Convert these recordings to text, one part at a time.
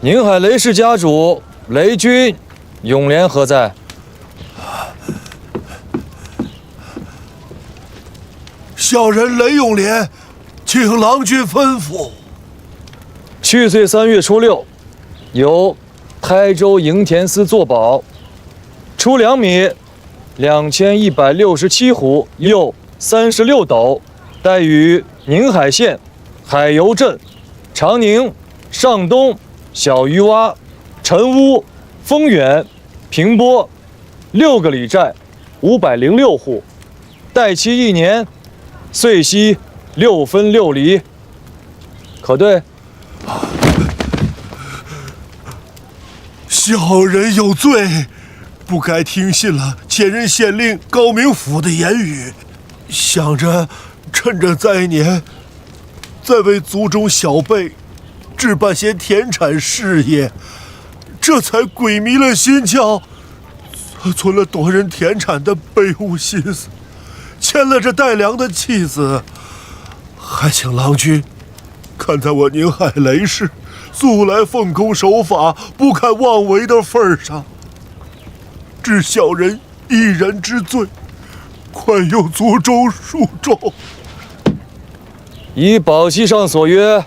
宁海雷氏家主雷军，永廉何在？小人雷永廉，请郎君吩咐。去岁3月初6，由台州营田司作保，出粮米2167斛，又36斗，带与宁海县海油镇、长宁、上东、小鱼洼、陈屋、丰远、平波6个里寨506户，待期1年，岁息6分6厘，可对？小人有罪，不该听信了前任县令高明甫的言语，想着趁着灾年，再为族中小辈置办些田产事业，这才鬼迷了心窍，存了夺人田产的卑污心思，欠了这带粮的妻子，还请郎君看在我宁海雷氏素来奉公守法、不堪妄为的份上，治小人一人之罪，宽宥族中恕众。依保期上所约，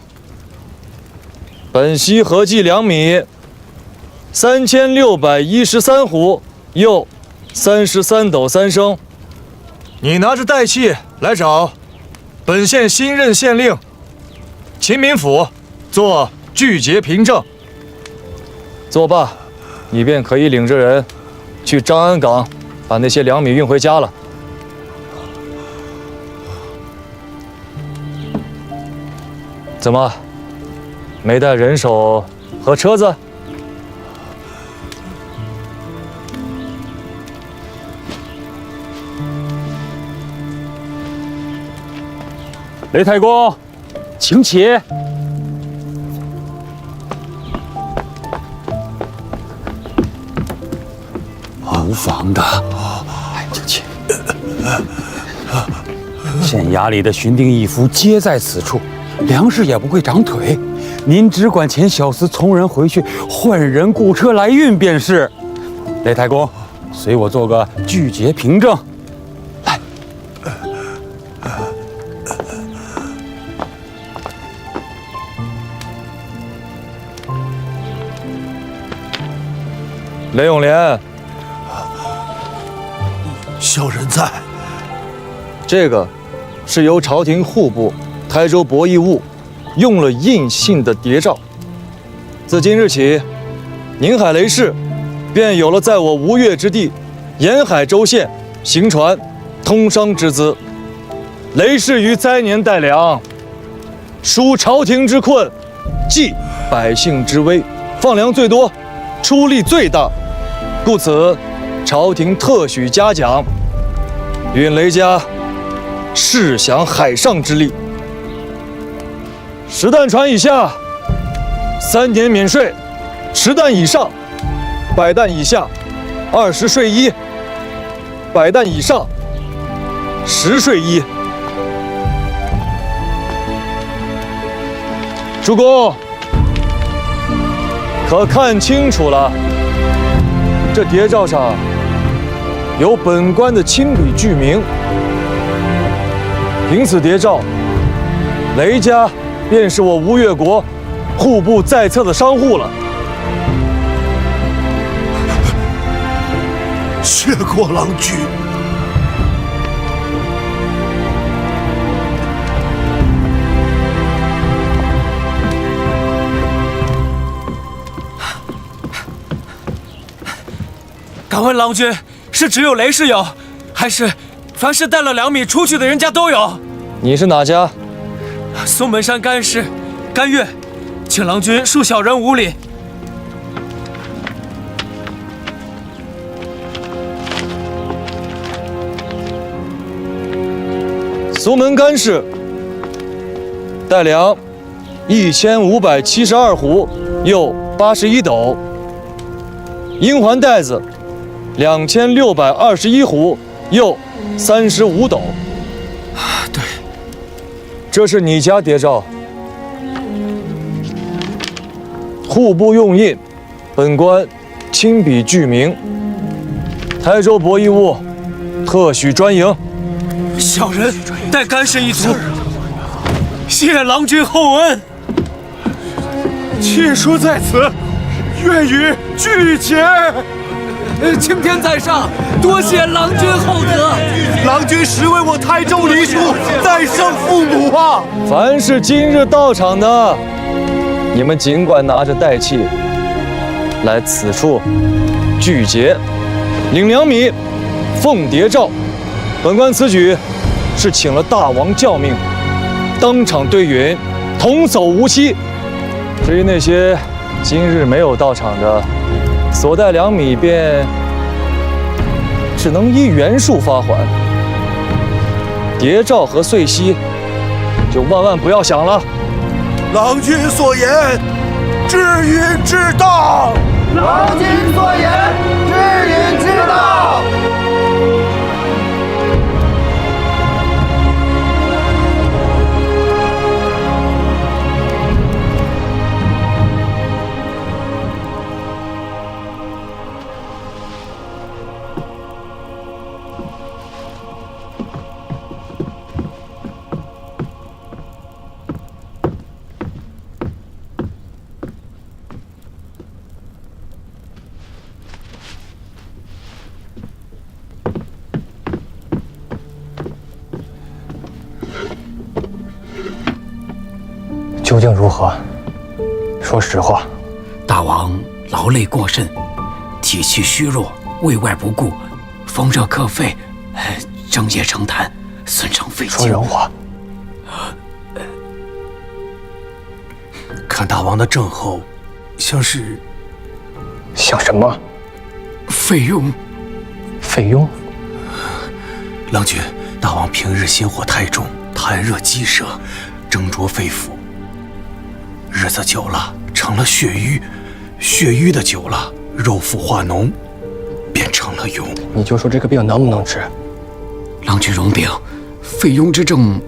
本息合计粮米3613斛，又33斗3升。你拿着代契来找本县新任县令秦民甫做具节凭证。作罢，你便可以领着人去张安港，把那些粮米运回家了。怎么，没带人手和车子？雷太公，请起。无妨的，请起。县衙里的巡定义夫皆在此处，粮食也不会长腿。您只管遣小厮从人回去，换人雇车来运便是。雷太公，随我做个具节凭证。来。雷永廉，小人在。这个是由朝廷户部台州博弈务用了印信的谍照。自今日起，宁海雷氏便有了在我吴越之地沿海州县行船通商之资。雷氏于灾年带粮，纾朝廷之困，济百姓之危，放粮最多，出力最大，故此朝廷特许嘉奖，允雷家试享海上之利。10担船以下3年免税，10担以上100担以下20税1，100担以上10税1。主公，可看清楚了，这谍照上有本官的亲笔具名。凭此谍照，雷家便是我吴越国户部在册的商户了。谢过郎君。敢问郎君，是只有雷氏有，还是凡是带了粮米出去的人家都有？你是哪家？松门山甘氏甘月，请郎君恕小人无礼。苏门甘氏带粮1572斛，又81斗。阴环袋子2621斛，又35斗。对，这是你家谍照。户部用印，本官亲笔具名。台州博弈务特许专营。小人代干神一族，谢郎君厚恩。妾书在此，愿与俱结。青天在上，多谢郎君厚德。郎君实为我台州黎庶再生父母啊！凡是今日到场的，你们尽管拿着带器来此处聚结，领2米，奉谍诏。本官此举是请了大王教命，当场对允，童叟无欺。至于那些今日没有到场的，所带2米便只能依原数发还。谍诏和岁息就万万不要想了。郎君所言，至允至当。郎君所言，至允至当。究竟如何？说实话。大王劳累过甚，体气虚弱，卫外不顾，风热克肺，整夜成痰，损伤肺气。说人话。看大王的症候，像是像什么？肺痈。肺痈。郎君，大王平日心火太重，痰热积摄，蒸灼肺腑。日子久了，成了血瘀，血瘀的久了，肉腹化脓，变成了痈。你就说这个病能不能治？郎君容禀，肺痈之症，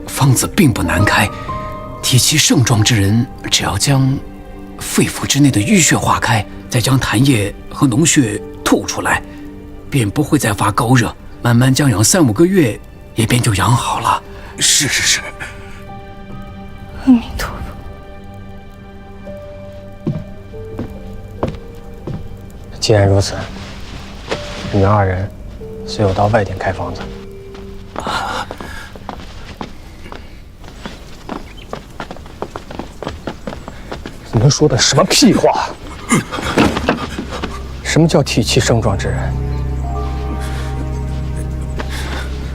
方子并不难开。体气盛壮之人，只要将肺腑之内的淤血化开，再将痰液和脓血吐出来，便不会再发高热。慢慢将养3、5个月，也便就养好了。是。阿弥陀佛。既然如此，你们2人随我到外殿开房子。你们说的什么屁话？什么叫体气盛壮之人？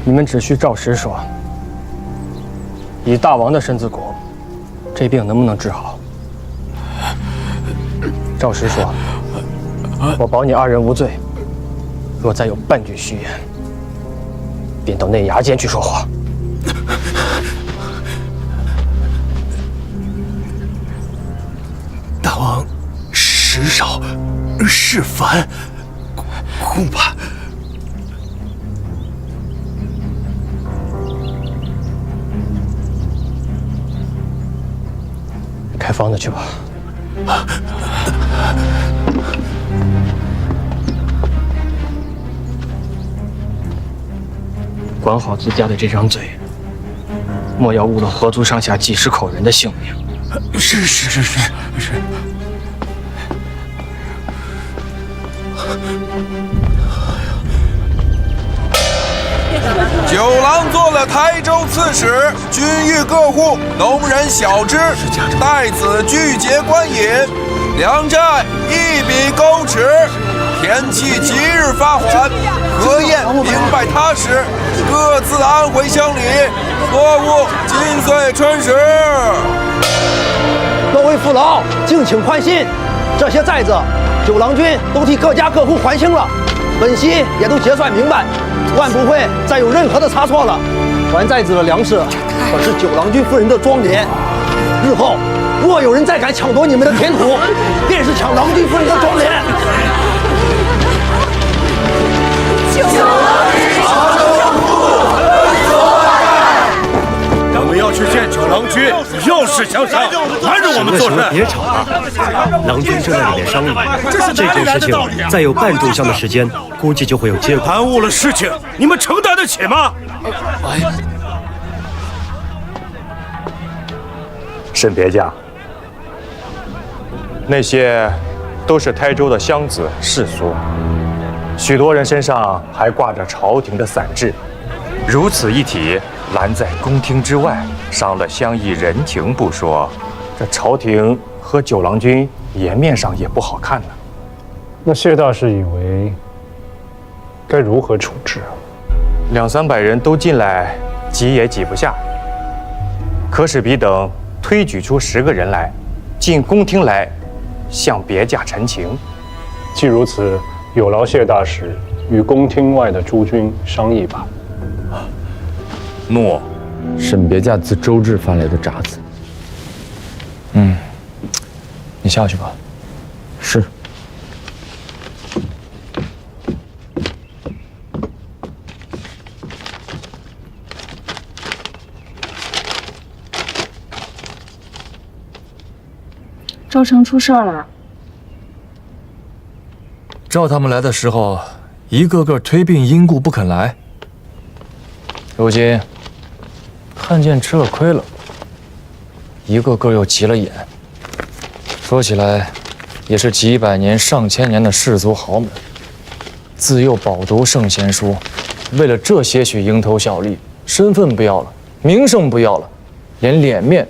你们只需照实说，以大王的身子骨，这病能不能治好？照实说，我保你2人无罪。若再有半句虚言，便到内衙间去说话。大王时少事繁，恐怕开房子去吧。管好自家的这张嘴，莫要误了河族上下几10口人的性命。是。九郎做了台州刺史，均谕各户农人小支，待子聚结官引，粮债1笔勾持，天气即日发还，河晏兵败他时，各自安回乡里，作物今岁春时。各位父老，敬请宽心，这些债子，九郎君都替各家各户还清了，本席也都结算明白，万不会再有任何的差错了。还债子的粮食可是九郎君夫人的庄园，日后若有人再敢抢夺你们的田土，便是抢郎君夫人的庄园。我们要去见九郎君又是想瞒着我们做事。别吵了，郎君正在里面商议。这件事情再有半炷香的时间，估计就会有结果。耽误了事情，你们承担得起吗？沈别驾，那些都是台州的乡子士族，许多人身上还挂着朝廷的伞制，如此一体，拦在宫廷之外，伤了乡义人情不说，这朝廷和九郎君颜面上也不好看呢。那谢大师以为该如何处置啊？200-300人都进来，挤也挤不下。可使彼等推举出10个人来，进宫廷来，向别驾陈情。既如此，有劳谢大使与宫廷外的诸军商议吧。诺。沈别驾自周至发来的札子。你下去吧。是。周成出事了。照他们来的时候，一个个推病因故不肯来。如今看见吃了亏了，一个个又急了眼。说起来，也是几百年、上千年的氏族豪门，自幼饱读圣贤书，为了这些许蝇头小利，身份不要了，名声不要了，连脸面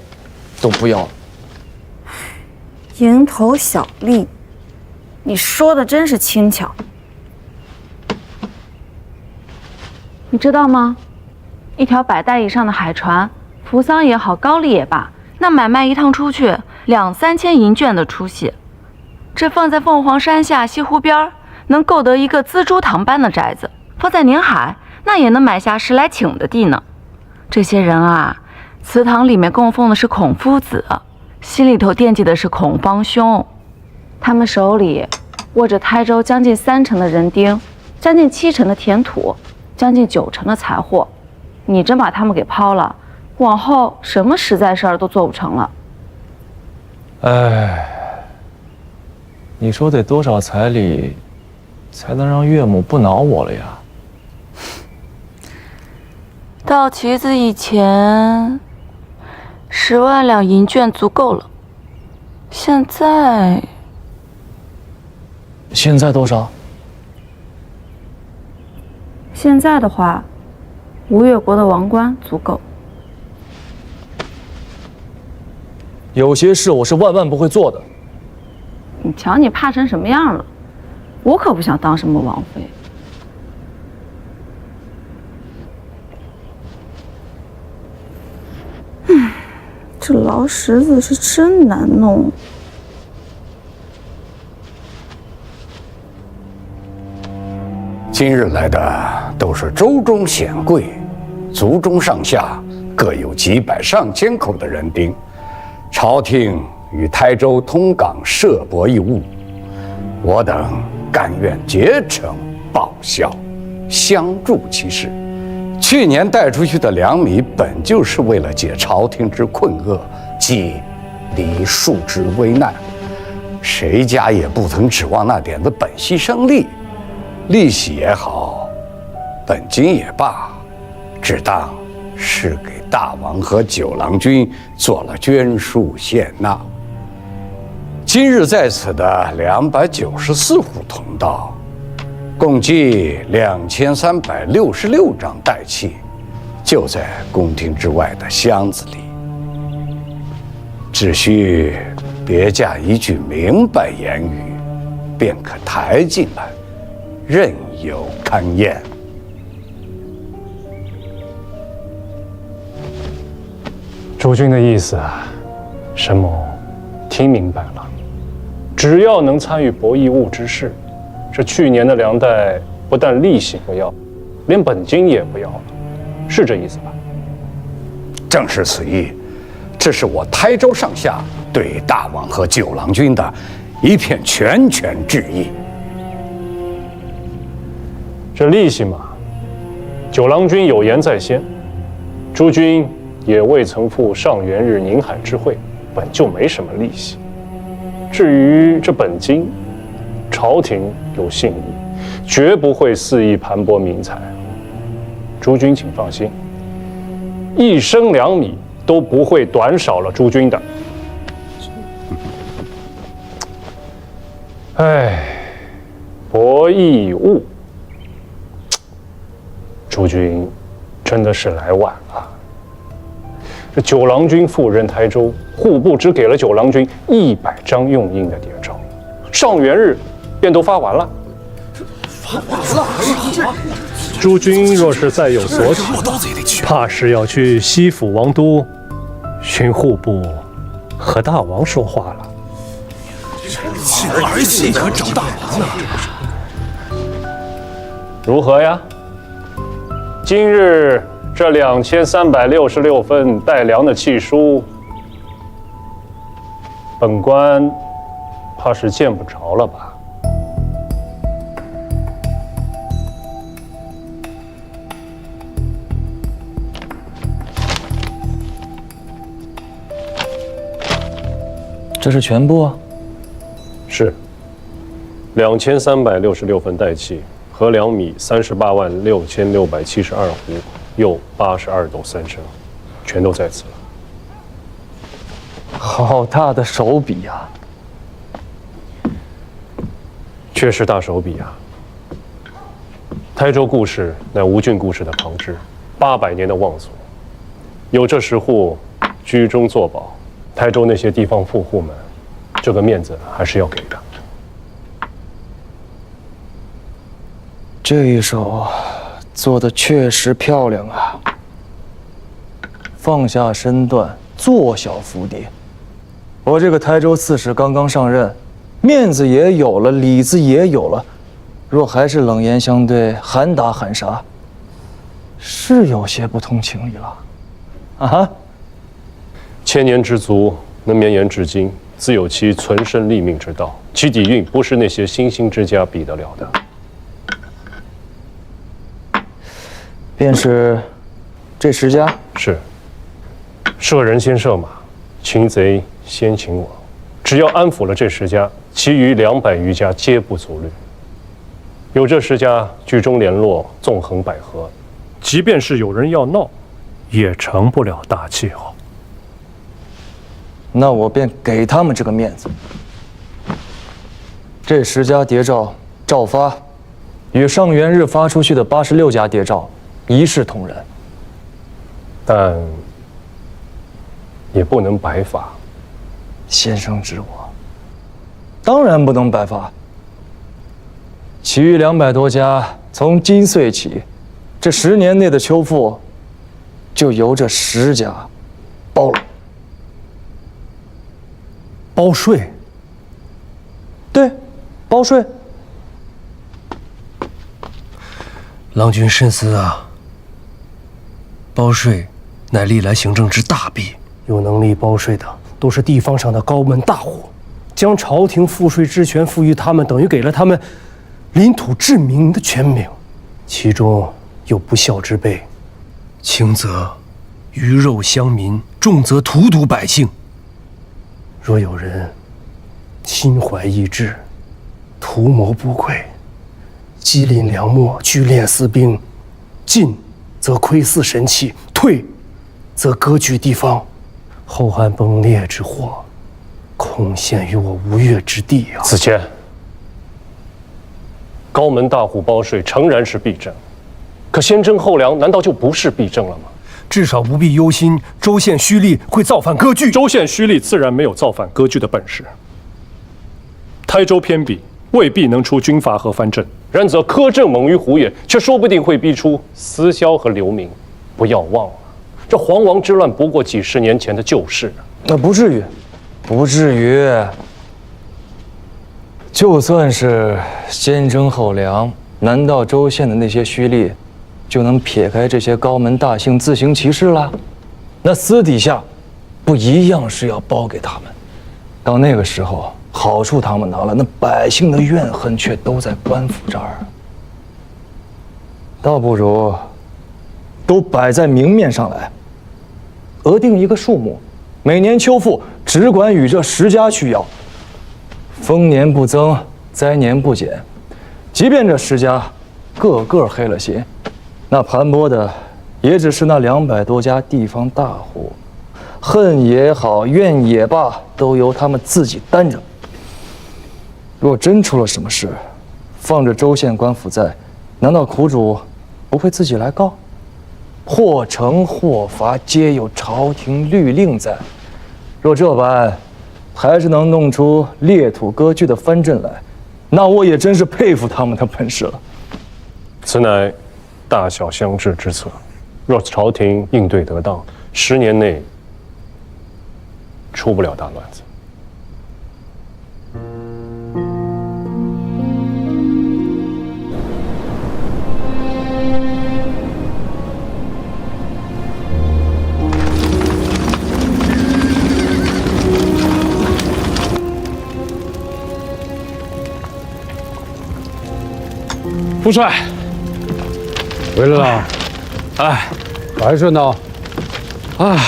都不要了。蝇头小利，你说的真是轻巧。你知道吗？一条100代以上的海船，扶桑也好，高丽也罢，那买卖一趟出去2-3千银绢的出息，这放在凤凰山下西湖边，能购得一个资珠堂般的宅子；放在宁海，那也能买下10来顷的地呢。这些人啊，祠堂里面供奉的是孔夫子，心里头惦记的是孔方兄，他们手里握着台州将近3成的人丁，将近7成的田土，将近9成的财货。你真把他们给抛了，往后什么实在事儿都做不成了。哎，你说得多少彩礼，才能让岳母不恼我了呀？到旗子以前，10万两银绢足够了。现在多少？现在的话，吴越国的王冠足够。有些事我是万万不会做的。你瞧你怕成什么样了？我可不想当什么王妃。这劳什子是真难弄。今日来的都是州中显贵，族中上下各有几百上千口的人丁。朝廷与台州通港设博弈物，我等甘愿竭诚报效，相助其事。去年带出去的粮米，本就是为了解朝廷之困厄，济黎庶之危难。谁家也不曾指望那点子本息生利，利息也好，本金也罢，只当是给大王和九郎君做了捐书献纳。今日在此的294户同道，共计2366张代契，就在宫廷之外的箱子里。只需别驾一句明白言语，便可抬进来，任由勘验。诸君的意思，沈某听明白了。只要能参与博弈物之事，这去年的粮代不但利息不要，连本金也不要了，是这意思吧？正是此意。这是我台州上下对大王和九郎君的一片拳拳致意。这利息嘛，九郎君有言在先，诸君也未曾赴上元日宁海之会，本就没什么利息。至于这本金，朝廷有信义，绝不会肆意盘剥民财。诸君请放心，1升2米都不会短少了诸君的。哎，博弈物，诸君真的是来晚了。这九郎君赴任台州，户部只给了九郎君100张用印的谍照，上元日便都发完了。发完了？诸君若是再有所取，怕是要去西府王都寻户部和大王说话了。儿戏可找大王呢？如何呀？今日这2366份带粮的契书，本官怕是见不着了吧？这是全部啊？是，2366份带契，和2米386672斛，又82斗3升，全都在此了。好大的手笔呀！确实大手笔啊！台州故事乃吴郡故事的旁支，800年的望族，有这10户居中作保。台州那些地方富户们，这个面子还是要给的。这一手做的确实漂亮啊！放下身段，做小伏低。我这个台州刺史刚刚上任，面子也有了，里子也有了，若还是冷言相对，喊打喊杀，是有些不通情理了。啊哈！千年之族能绵延至今，自有其存身立命之道，其底蕴不是那些新兴之家比得了的。便是这10家？是。射人先射马，擒贼先擒王。只要安抚了这10家，其余200余家皆不足虑。有这10家居中联络，纵横捭阖，即便是有人要闹，也成不了大气候。那我便给他们这个面子。这10家谍照照发，与上元日发出去的86家谍照一视同仁。但也不能白发。先生指我，当然不能白发。其余200多家，从今岁起，这10年内的秋赋，就由这10家包了。包税？对，包税。郎君深思啊，包税乃历来行政之大弊，有能力包税的都是地方上的高门大户，将朝廷赋税之权赋予他们，等于给了他们领土治民的权柄，其中有不孝之辈，轻则鱼肉乡民，重则荼毒百姓。若有人心怀异志，图谋不轨，积敛粮秣，聚敛私兵，进则窥伺神器，退则割据地方，后汉崩裂之祸，恐陷于我无越之地啊！子谦，高门大户包税诚然是弊政，可先征后粮难道就不是弊政了吗？至少不必忧心州县胥吏会造反割据。州县胥吏自然没有造反割据的本事。台州偏僻，未必能出军阀和藩镇，然则苛政猛于虎也，却说不定会逼出私销和流民。不要忘了，这黄王之乱不过几10年前的旧事。那不至于，不至于。就算是先征后粮，难道州县的那些胥吏就能撇开这些高门大姓自行其事了？那私底下不一样是要包给他们。到那个时候，好处他们拿了，那百姓的怨恨却都在官府这儿。倒不如都摆在明面上来，额定一个数目，每年秋赋只管与这10家去要，丰年不增，灾年不减。即便这10家个个黑了心，那盘剥的也只是那200多家地方大户，恨也好，怨也罢，都由他们自己担着。若真出了什么事，放着州县官府在，难道苦主不会自己来告？或惩或罚，皆有朝廷律令在。若这般，还是能弄出裂土割据的藩镇来，那我也真是佩服他们的本事了。此乃大小相治之策。若朝廷应对得当，10年内出不了大乱子。副帅，回来了。哎，还顺道。哎，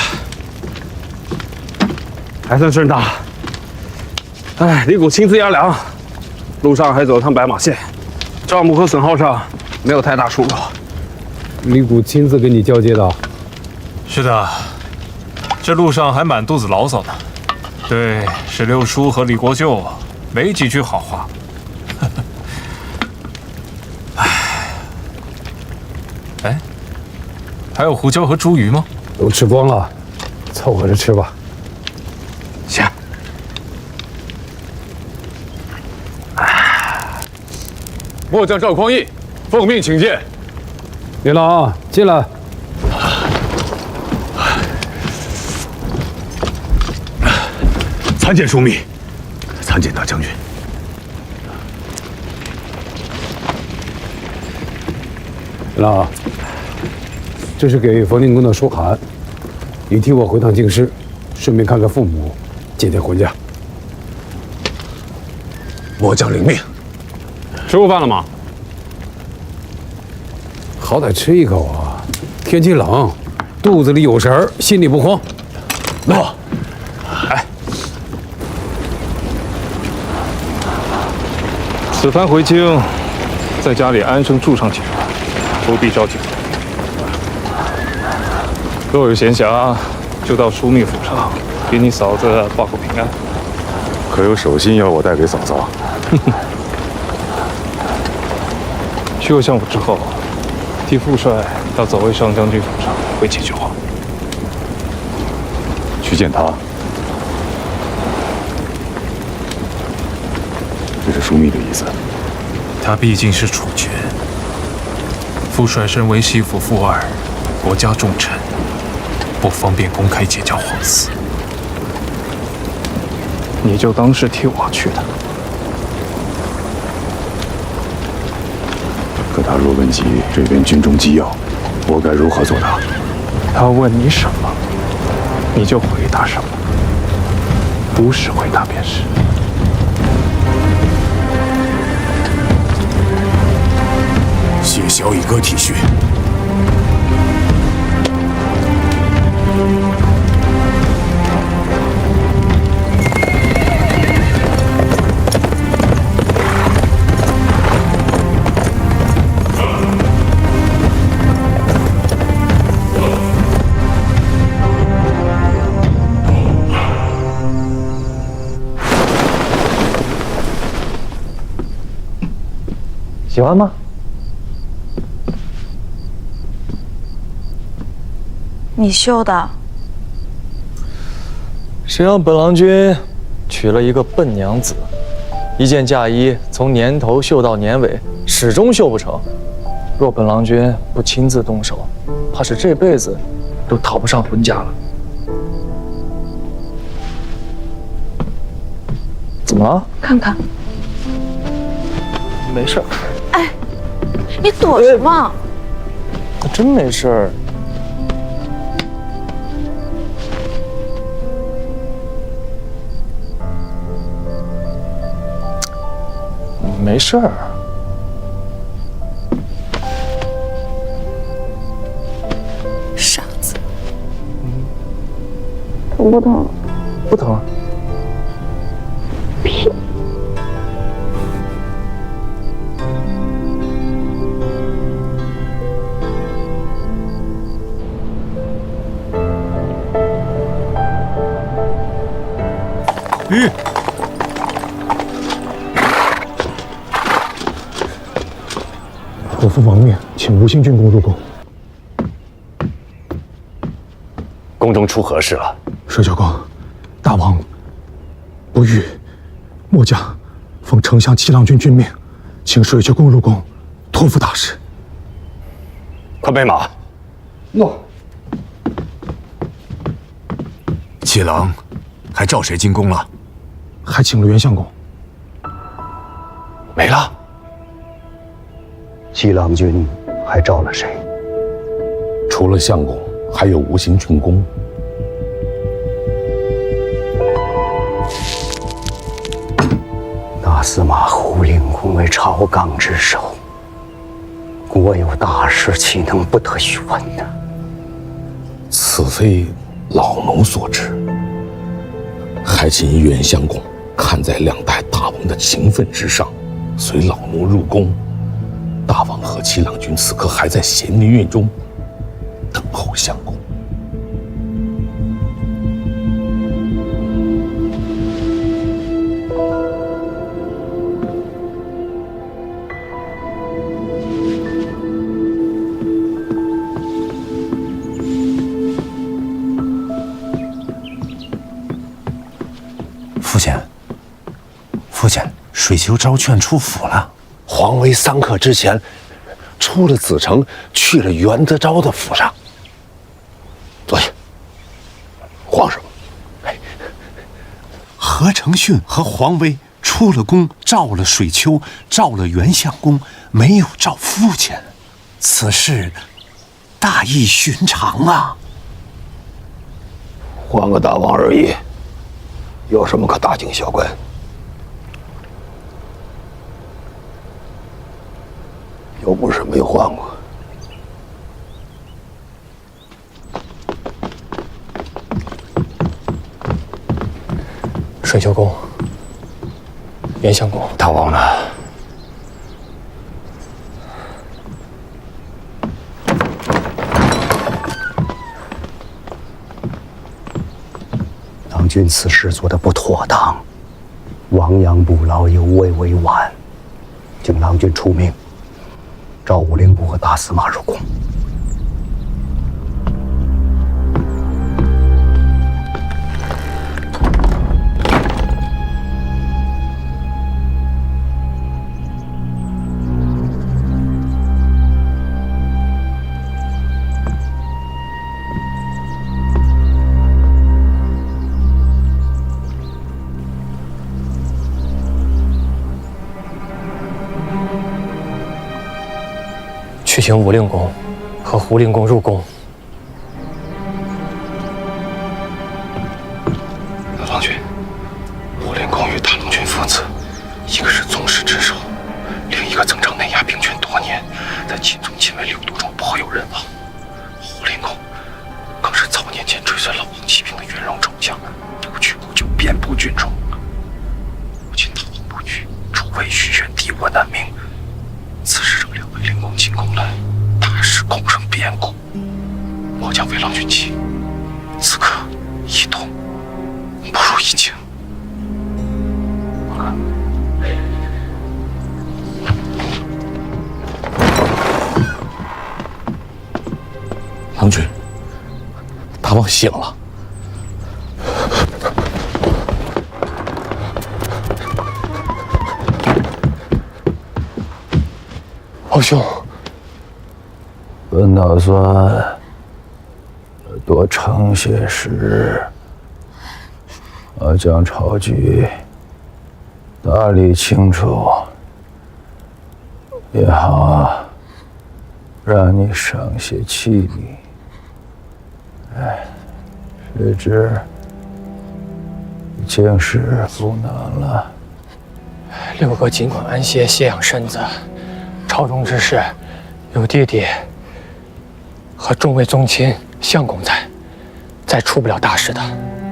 还算顺当。哎，李谷亲自押粮，路上还走了趟白马线，账目和损耗上没有太大出入。李谷亲自跟你交接的？是的，这路上还满肚子牢骚呢。对石榴叔和李国舅没几句好话。哎，还有胡椒和茱萸吗？都吃光了，凑合着吃吧。行。末将赵匡胤奉命请见。李郎，进来。参见枢密，参见大将军。李郎，这是给冯定公的书函，你替我回趟京师，顺便看看父母，接接婚假。末将领命。吃过饭了吗？好歹吃一口啊！天气冷，肚子里有食儿，心里不慌。诺。哎，此番回京，在家里安生住上几日，不必着急。若有闲暇，就到枢密府上给你嫂子报个平安。可有手信要我带给嫂嫂？去过相府之后，替副帅到左卫上将军府上回几句话。去见他。这是枢密的意思。他毕竟是储君，副帅身为西府副二，国家重臣，不方便公开结交皇嗣。你就当是替我去的。可他若问及这边军中机要，我该如何作答？他问你什么，你就回答什么，如实回答便是。谢小乙哥体恤。喜欢吗？你绣的。谁让本郎君娶了一个笨娘子，一件嫁衣从年头绣到年尾，始终绣不成。若本郎君不亲自动手，怕是这辈子都讨不上婚嫁了。怎么了？看看。没事。哎，你躲什么？真没事儿。没事儿。傻子。疼不疼？不疼。屁！国父王冕，请吴兴郡公入宫。宫中出何事了？水小公，大王不遇，末将奉丞相七郎君君命，请水球公入宫，托付大事。快备马。诺。七郎还召谁进宫了？还请了袁相公。没了。七郎君还召了谁？除了相公，还有吴兴郡公。大司马胡令公为朝纲之首，国有大事，岂能不得一问呢？此非老奴所知，还请袁相公看在两代大王的情分之上，随老奴入宫。大王和七郎君此刻还在咸宁院中等候相公。父亲，水球招劝出府了。皇威3刻之前，出了子城，去了袁德昭的府上。坐下。皇上，何承训和黄威出了宫，召了水丘，召了袁相公，没有召父亲。此事大异寻常啊！换个大王而已，有什么可大惊小怪？又不是没换过。水球公，袁相公，大王呢？郎君此事做得不妥当，亡羊补牢，有违为晚，请郎君出命，召武令部和大司马入宫。去请武令公和胡令公入宫。郎君，武令公与大郎君父子，一个是宗室之首，另一个曾掌南衙兵权多年，在秦宗亲为6都中颇有人望。胡令公更是早年间追随老王起兵的元戎丑将，不去不就，遍布军中。如今大王不遇，诸位许愿敌我难明。此时惹2位令公进宫来，大事恐生变故。末将为郎君妻，此刻一动不如一静。郎君，大王醒了。皇兄，本打算多撑些时，将朝局打理清楚，也好让你省些气力。谁知竟是不能了。六哥尽管安歇，歇养身子。朝中之事，有弟弟和众位宗亲、相公在，再出不了大事的。